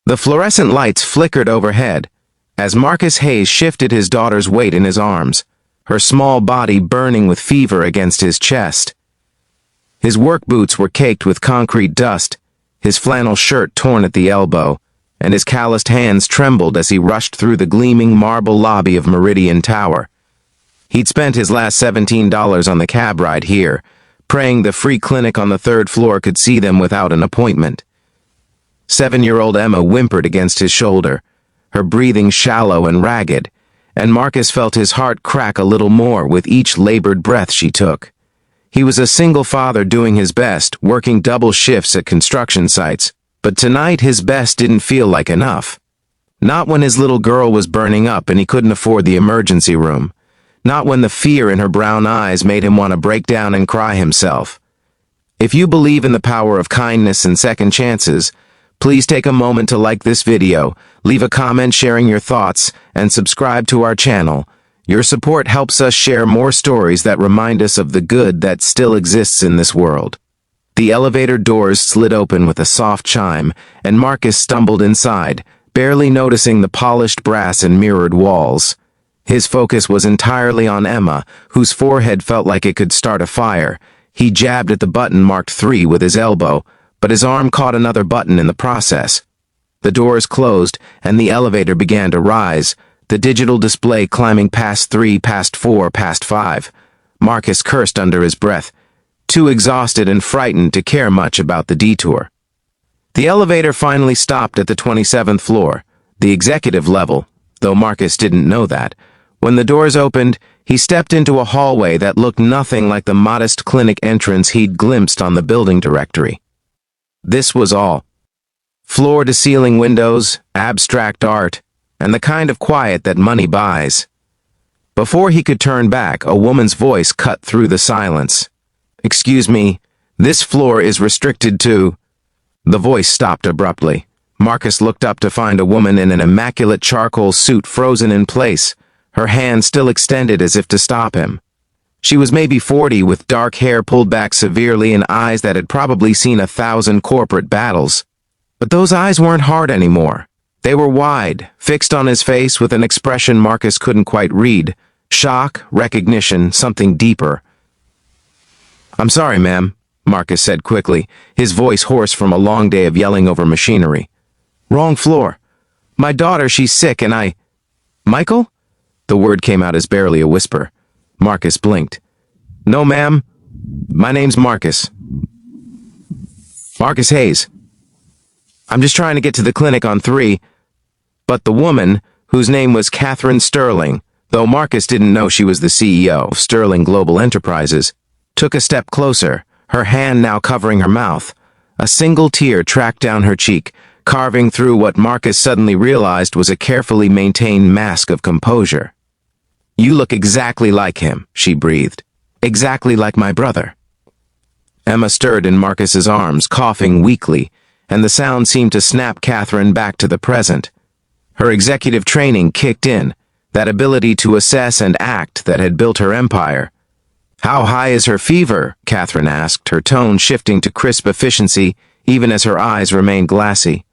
The fluorescent lights flickered overhead as Marcus Hayes shifted his daughter's weight in his arms, her small body burning with fever against his chest. His work boots were caked with concrete dust, his flannel shirt torn at the elbow, and his calloused hands trembled as he rushed through the gleaming marble lobby of Meridian Tower. He'd spent his last $17 on the cab ride here, praying the free clinic on the third floor could see them without an appointment. 7-year-old Emma whimpered against his shoulder, her breathing shallow and ragged, and Marcus felt his heart crack a little more with each labored breath she took. He was a single father doing his best, working double shifts at construction sites, but tonight his best didn't feel like enough. Not when his little girl was burning up and he couldn't afford the emergency room. Not when the fear in her brown eyes made him want to break down and cry himself. If you believe in the power of kindness and second chances, please take a moment to like this video, leave a comment sharing your thoughts, and subscribe to our channel. Your support helps us share more stories that remind us of the good that still exists in this world. The elevator doors slid open with a soft chime, and Marcus stumbled inside, barely noticing the polished brass and mirrored walls. His focus was entirely on Emma, whose forehead felt like it could start a fire. He jabbed at the button marked 3 with his elbow, but his arm caught another button in the process. The doors closed, and the elevator began to rise, the digital display climbing past 3, past 4, past 5. Marcus cursed under his breath, too exhausted and frightened to care much about the detour. The elevator finally stopped at the 27th floor, the executive level, though Marcus didn't know that. When the doors opened, he stepped into a hallway that looked nothing like the modest clinic entrance he'd glimpsed on the building directory. This was all. Floor-to-ceiling windows, abstract art, and the kind of quiet that money buys. Before he could turn back, a woman's voice cut through the silence. "Excuse me, this floor is restricted to—" The voice stopped abruptly. Marcus looked up to find a woman in an immaculate charcoal suit frozen in place, her hand still extended as if to stop him. She was maybe 40, with dark hair pulled back severely and eyes that had probably seen 1,000 corporate battles. But those eyes weren't hard anymore. They were wide, fixed on his face with an expression Marcus couldn't quite read. Shock, recognition, something deeper. "I'm sorry, ma'am," Marcus said quickly, his voice hoarse from a long day of yelling over machinery. "Wrong floor. My daughter, she's sick and I—" "Michael?" The word came out as barely a whisper. Marcus blinked. "No, ma'am. My name's Marcus. Marcus Hayes. I'm just trying to get to the clinic on 3. But the woman, whose name was Catherine Sterling, though Marcus didn't know she was the CEO of Sterling Global Enterprises, took a step closer, her hand now covering her mouth. A single tear tracked down her cheek, carving through what Marcus suddenly realized was a carefully maintained mask of composure. "You look exactly like him," she breathed. "Exactly like my brother." Emma stirred in Marcus's arms, coughing weakly, and the sound seemed to snap Catherine back to the present. Her executive training kicked in, that ability to assess and act that had built her empire. "How high is her fever?" Catherine asked, her tone shifting to crisp efficiency, even as her eyes remained glassy.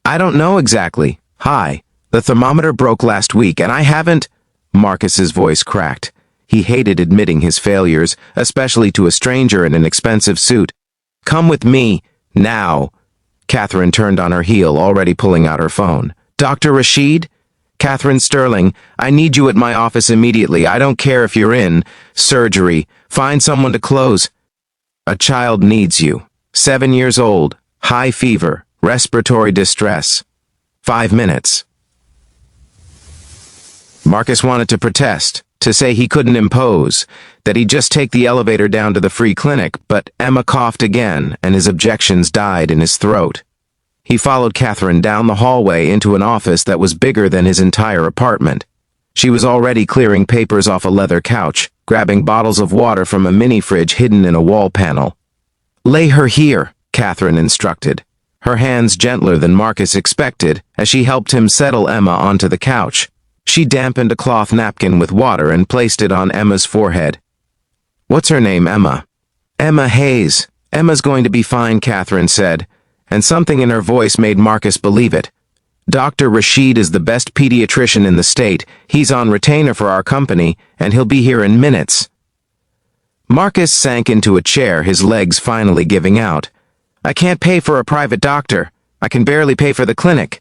"I don't know exactly. High. The thermometer broke last week, and I haven't—" Marcus's voice cracked. He hated admitting his failures, especially to a stranger in an expensive suit. "Come with me, now." Catherine turned on her heel, already pulling out her phone. "Dr. Rashid? Catherine Sterling, I need you at my office immediately. I don't care if you're in surgery. Find someone to close. A child needs you. 7 years old, high fever, respiratory distress. 5 minutes." Marcus wanted to protest, to say he couldn't impose, that he'd just take the elevator down to the free clinic, but Emma coughed again, and his objections died in his throat. He followed Catherine down the hallway into an office that was bigger than his entire apartment. She was already clearing papers off a leather couch, grabbing bottles of water from a mini-fridge hidden in a wall panel. "Lay her here," Catherine instructed, her hands gentler than Marcus expected as she helped him settle Emma onto the couch. She dampened a cloth napkin with water and placed it on Emma's forehead. "What's her name, Emma?" "Emma Hayes. Emma's going to be fine," Catherine said, and something in her voice made Marcus believe it. Dr. Rashid is the best pediatrician in the state. He's on retainer for our company, and he'll be here in minutes." Marcus sank into a chair, his legs finally giving out. "I can't pay for a private doctor. I can barely pay for the clinic."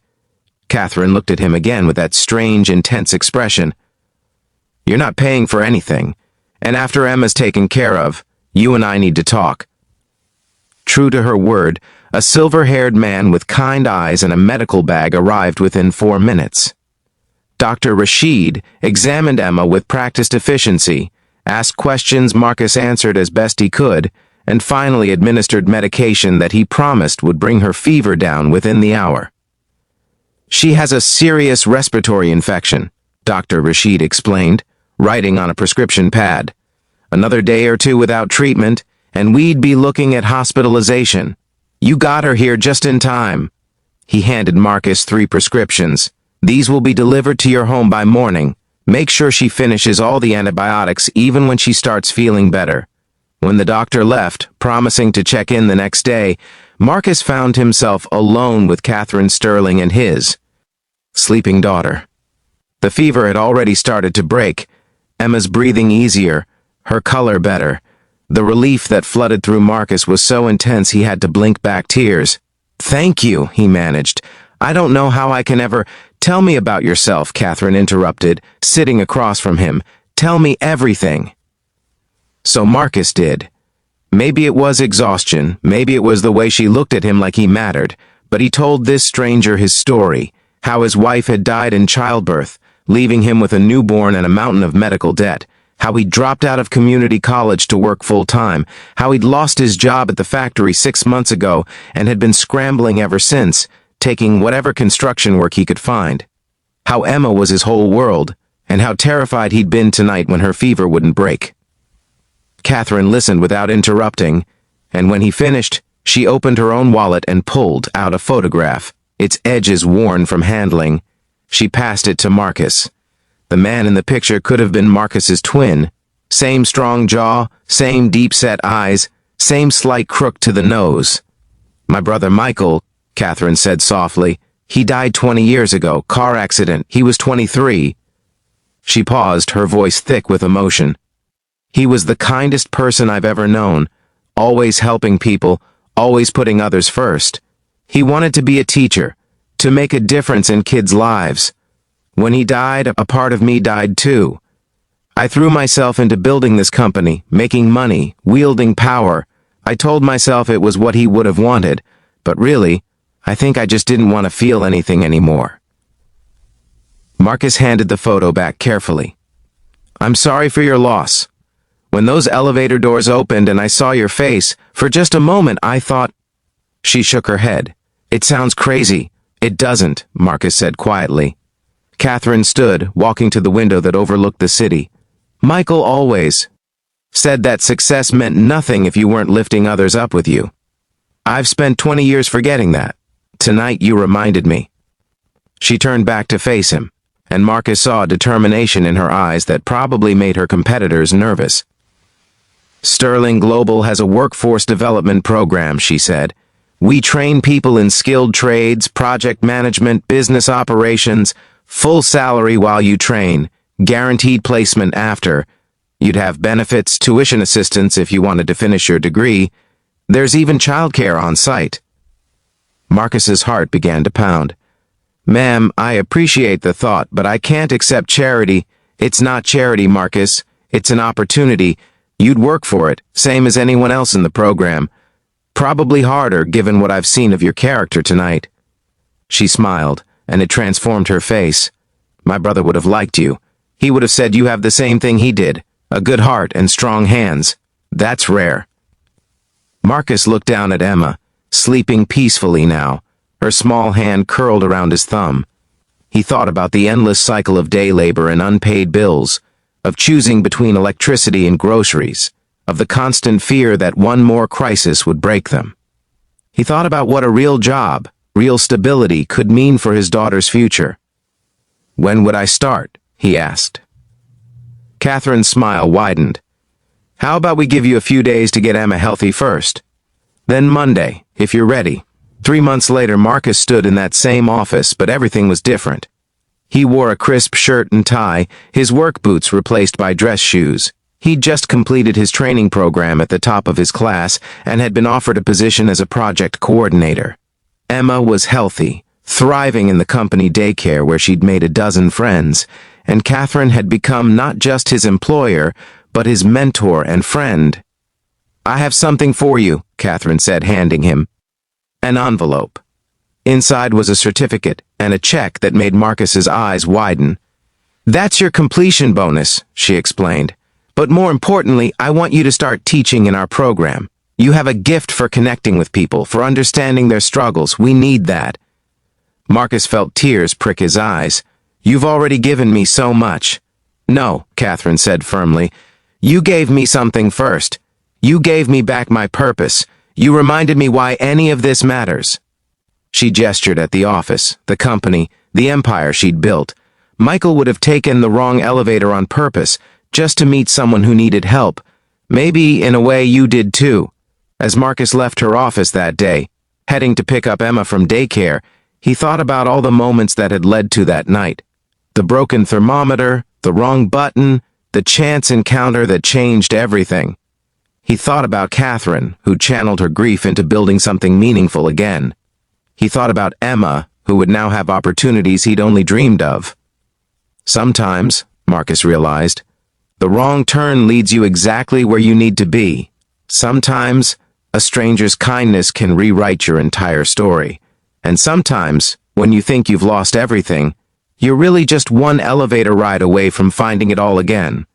Catherine looked at him again with that strange, intense expression. "You're not paying for anything, and after Emma's taken care of, you and I need to talk." True to her word, a silver-haired man with kind eyes and a medical bag arrived within 4 minutes. Dr. Rashid examined Emma with practiced efficiency, asked questions Marcus answered as best he could, and finally administered medication that he promised would bring her fever down within the hour. "She has a serious respiratory infection," Dr. Rashid explained, writing on a prescription pad. "Another day or two without treatment, and we'd be looking at hospitalization. You got her here just in time." He handed Marcus 3 prescriptions. "These will be delivered to your home by morning. Make sure she finishes all the antibiotics even when she starts feeling better." When the doctor left, promising to check in the next day, Marcus found himself alone with Catherine Sterling and his sleeping daughter. The fever had already started to break. Emma's breathing easier, her color better. The relief that flooded through Marcus was so intense he had to blink back tears. "Thank you," he managed. "I don't know how I can ever—" "Tell me about yourself," Catherine interrupted, sitting across from him. "Tell me everything." So Marcus did. Maybe it was exhaustion, maybe it was the way she looked at him like he mattered, but he told this stranger his story, how his wife had died in childbirth, leaving him with a newborn and a mountain of medical debt, how he dropped out of community college to work full-time, how he'd lost his job at the factory 6 months ago and had been scrambling ever since, taking whatever construction work he could find, how Emma was his whole world, and how terrified he'd been tonight when her fever wouldn't break. Catherine listened without interrupting, and when he finished, she opened her own wallet and pulled out a photograph, its edges worn from handling. She passed it to Marcus. The man in the picture could have been Marcus's twin. Same strong jaw, same deep-set eyes, same slight crook to the nose. "My brother Michael," Catherine said softly. "He died 20 years ago, car accident. He was 23. She paused, her voice thick with emotion. "He was the kindest person I've ever known, always helping people, always putting others first. He wanted to be a teacher, to make a difference in kids' lives. When he died, a part of me died too. I threw myself into building this company, making money, wielding power. I told myself it was what he would have wanted, but really, I think I just didn't want to feel anything anymore." Marcus handed the photo back carefully. "I'm sorry for your loss. When those elevator doors opened and I saw your face, for just a moment I thought—" She shook her head. "It sounds crazy." "It doesn't," Marcus said quietly. Catherine stood, walking to the window that overlooked the city. "Michael always said that success meant nothing if you weren't lifting others up with you. I've spent 20 years forgetting that. Tonight you reminded me." She turned back to face him, and Marcus saw determination in her eyes that probably made her competitors nervous. "Sterling Global has a workforce development program," she said. "We train people in skilled trades, project management, business operations, full salary while you train, guaranteed placement after. You'd have benefits, tuition assistance if you wanted to finish your degree. There's even childcare on site." Marcus's heart began to pound. "Ma'am, I appreciate the thought, but I can't accept charity." "It's not charity, Marcus. It's an opportunity. You'd work for it, same as anyone else in the program. Probably harder, given what I've seen of your character tonight." She smiled, and it transformed her face. "My brother would have liked you. He would have said you have the same thing he did, a good heart and strong hands. That's rare." Marcus looked down at Emma, sleeping peacefully now, her small hand curled around his thumb. He thought about the endless cycle of day labor and unpaid bills, of choosing between electricity and groceries, of the constant fear that one more crisis would break them. He thought about what a real job, real stability could mean for his daughter's future. "When would I start?" he asked. Catherine's smile widened. "How about we give you a few days to get Emma healthy first? Then Monday, if you're ready." 3 months later, Marcus stood in that same office, but everything was different. He wore a crisp shirt and tie, his work boots replaced by dress shoes. He'd just completed his training program at the top of his class and had been offered a position as a project coordinator. Emma was healthy, thriving in the company daycare where she'd made a dozen friends, and Catherine had become not just his employer, but his mentor and friend. "I have something for you," Catherine said, handing him an envelope. Inside was a certificate and a check that made Marcus's eyes widen. "That's your completion bonus," she explained. "But more importantly, I want you to start teaching in our program. You have a gift for connecting with people, for understanding their struggles. We need that." Marcus felt tears prick his eyes. "You've already given me so much." "No," Catherine said firmly. "You gave me something first. You gave me back my purpose. You reminded me why any of this matters." She gestured at the office, the company, the empire she'd built. Michael would have taken the wrong elevator on purpose, just to meet someone who needed help. Maybe, in a way, you did too. As Marcus left her office that day, heading to pick up Emma from daycare, he thought about all the moments that had led to that night. The broken thermometer, the wrong button, the chance encounter that changed everything. He thought about Catherine, who channeled her grief into building something meaningful again. He thought about Emma, who would now have opportunities he'd only dreamed of. Sometimes, Marcus realized, the wrong turn leads you exactly where you need to be. Sometimes, a stranger's kindness can rewrite your entire story. And sometimes, when you think you've lost everything, you're really just one elevator ride away from finding it all again.